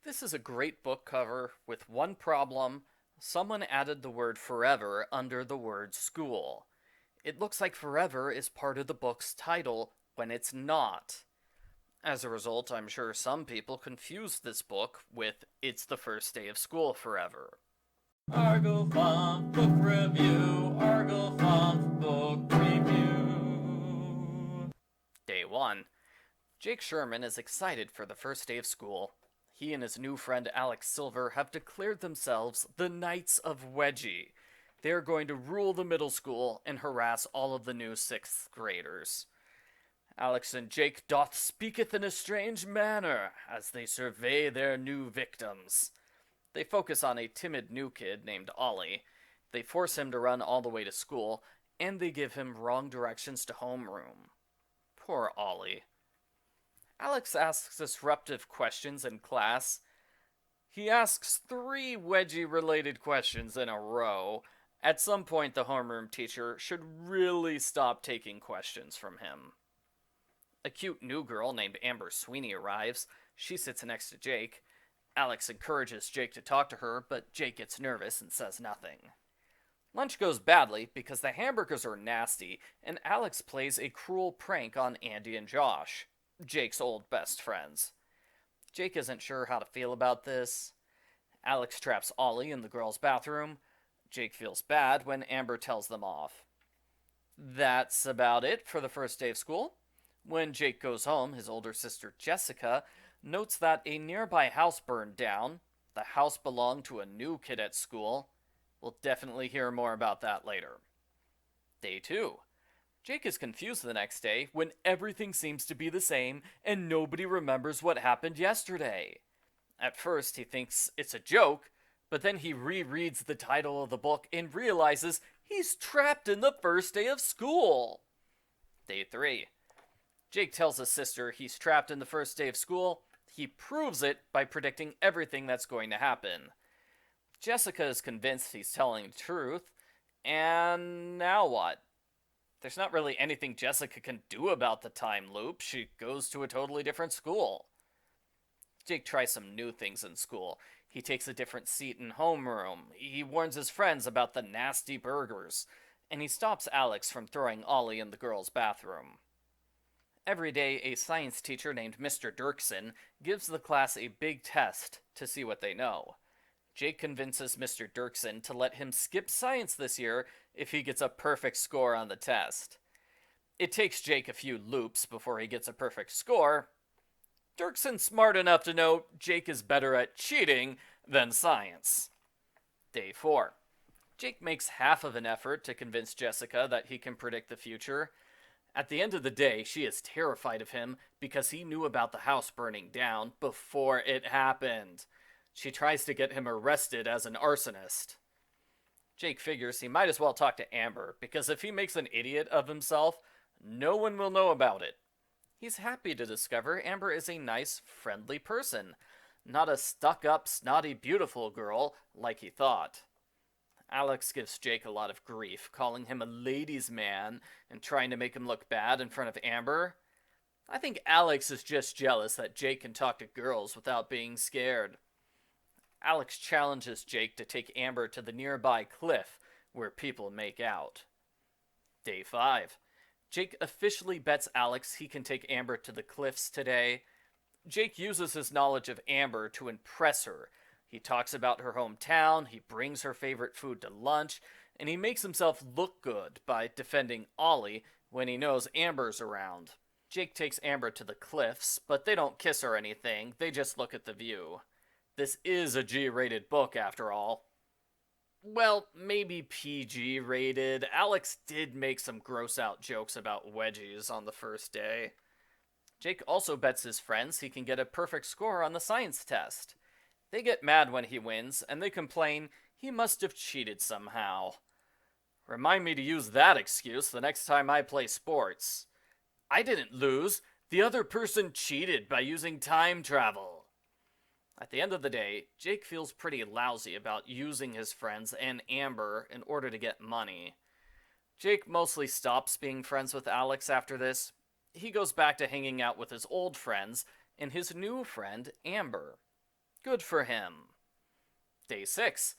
This is a great book cover with one problem. Someone added the word forever under the word school. It looks like forever is part of the book's title when it's not. As a result, I'm sure some people confuse this book with It's the First Day of School Forever. Argofont Book Review, Argofont Book Review. Day 1. Jake Sherman is excited for the first day of school. He and his new friend Alex Silver have declared themselves the Knights of Wedgie. They are going to rule the middle school and harass all of the new 6th graders. Alex and Jake doth speaketh in a strange manner as they survey their new victims. They focus on a timid new kid named Ollie. They force him to run all the way to school, and they give him wrong directions to homeroom. Poor Ollie. Alex asks disruptive questions in class. He asks 3 wedgie-related questions in a row. At some point, the homeroom teacher should really stop taking questions from him. A cute new girl named Amber Sweeney arrives. She sits next to Jake. Alex encourages Jake to talk to her, but Jake gets nervous and says nothing. Lunch goes badly because the hamburgers are nasty, and Alex plays a cruel prank on Andy and Josh, Jake's old best friends. Jake isn't sure how to feel about this. Alex traps Ollie in the girls' bathroom. Jake feels bad when Amber tells them off. That's about it for the first day of school. When Jake goes home, his older sister Jessica notes that a nearby house burned down. The house belonged to a new kid at school. We'll definitely hear more about that later. Day 2. Jake is confused the next day when everything seems to be the same and nobody remembers what happened yesterday. At first, he thinks it's a joke, but then he rereads the title of the book and realizes he's trapped in the first day of school. Day 3. Jake tells his sister he's trapped in the first day of school. He proves it by predicting everything that's going to happen. Jessica is convinced he's telling the truth, and now what? There's not really anything Jessica can do about the time loop. She goes to a totally different school. Jake tries some new things in school. He takes a different seat in homeroom. He warns his friends about the nasty burgers. And he stops Alex from throwing Ollie in the girls' bathroom. Every day, a science teacher named Mr. Dirksen gives the class a big test to see what they know. Jake convinces Mr. Dirksen to let him skip science this year if he gets a perfect score on the test. It takes Jake a few loops before he gets a perfect score. Dirksen's smart enough to know Jake is better at cheating than science. Day 4. Jake makes half of an effort to convince Jessica that he can predict the future. At the end of the day, she is terrified of him because he knew about the house burning down before it happened. She tries to get him arrested as an arsonist. Jake figures he might as well talk to Amber, because if he makes an idiot of himself, no one will know about it. He's happy to discover Amber is a nice, friendly person, not a stuck-up, snotty, beautiful girl like he thought. Alex gives Jake a lot of grief, calling him a ladies' man and trying to make him look bad in front of Amber. I think Alex is just jealous that Jake can talk to girls without being scared. Alex challenges Jake to take Amber to the nearby cliff where people make out. Day 5. Jake officially bets Alex he can take Amber to the cliffs today. Jake uses his knowledge of Amber to impress her. He talks about her hometown, he brings her favorite food to lunch, and he makes himself look good by defending Ollie when he knows Amber's around. Jake takes Amber to the cliffs, but they don't kiss or anything, they just look at the view. This is a G-rated book, after all. Well, maybe PG-rated. Alex did make some gross-out jokes about wedgies on the first day. Jake also bets his friends he can get a perfect score on the science test. They get mad when he wins, and they complain he must have cheated somehow. Remind me to use that excuse the next time I play sports. I didn't lose. The other person cheated by using time travel. At the end of the day, Jake feels pretty lousy about using his friends and Amber in order to get money. Jake mostly stops being friends with Alex after this. He goes back to hanging out with his old friends and his new friend, Amber. Good for him. Day 6.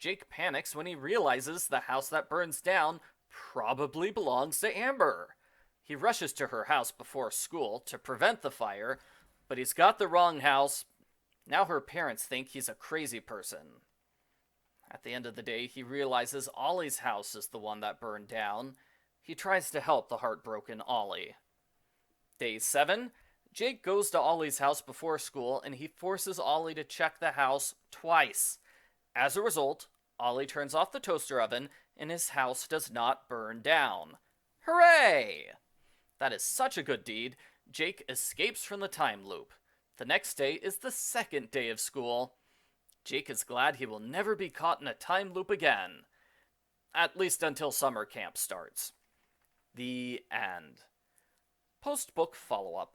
Jake panics when he realizes the house that burns down probably belongs to Amber. He rushes to her house before school to prevent the fire, but he's got the wrong house. Now her parents think he's a crazy person. At the end of the day, he realizes Ollie's house is the one that burned down. He tries to help the heartbroken Ollie. Day 7. Jake goes to Ollie's house before school and he forces Ollie to check the house twice. As a result, Ollie turns off the toaster oven and his house does not burn down. Hooray! That is such a good deed. Jake escapes from the time loop. The next day is the second day of school. Jake is glad he will never be caught in a time loop again. At least until summer camp starts. The end. Post-book follow-up.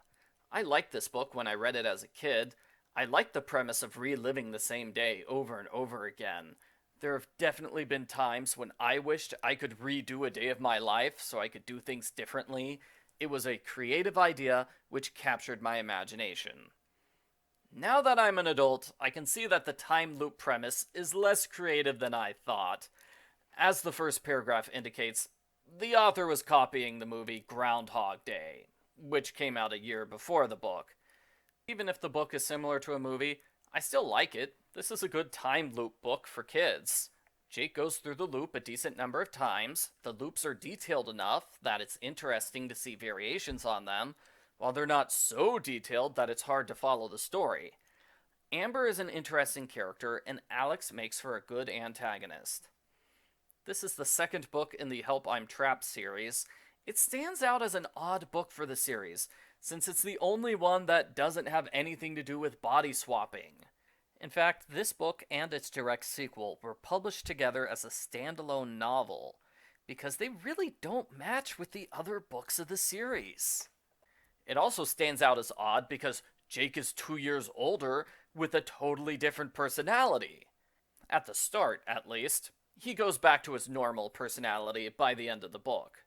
I liked this book when I read it as a kid. I liked the premise of reliving the same day over and over again. There have definitely been times when I wished I could redo a day of my life so I could do things differently. It was a creative idea which captured my imagination. Now that I'm an adult, I can see that the time loop premise is less creative than I thought. As the first paragraph indicates, the author was copying the movie Groundhog Day, which came out a year before the book. Even if the book is similar to a movie, I still like it. This is a good time loop book for kids. Jake goes through the loop a decent number of times. The loops are detailed enough that it's interesting to see variations on them, while they're not so detailed that it's hard to follow the story. Amber is an interesting character, and Alex makes for a good antagonist. This is the second book in the Help I'm Trapped series. It stands out as an odd book for the series, since it's the only one that doesn't have anything to do with body swapping. In fact, this book and its direct sequel were published together as a standalone novel, because they really don't match with the other books of the series. It also stands out as odd because Jake is 2 years older with a totally different personality. At the start, at least. He goes back to his normal personality by the end of the book.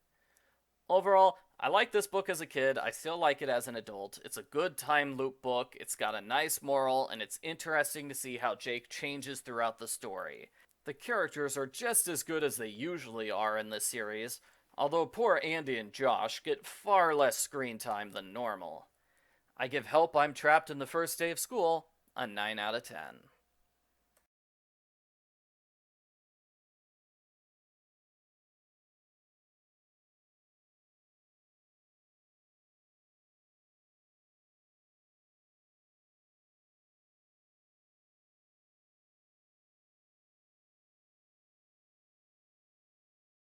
Overall, I like this book as a kid. I still like it as an adult. It's a good time loop book. It's got a nice moral, and it's interesting to see how Jake changes throughout the story. The characters are just as good as they usually are in this series, although poor Andy and Josh get far less screen time than normal. I give Help I'm Trapped in the First Day of School a 9 out of 10.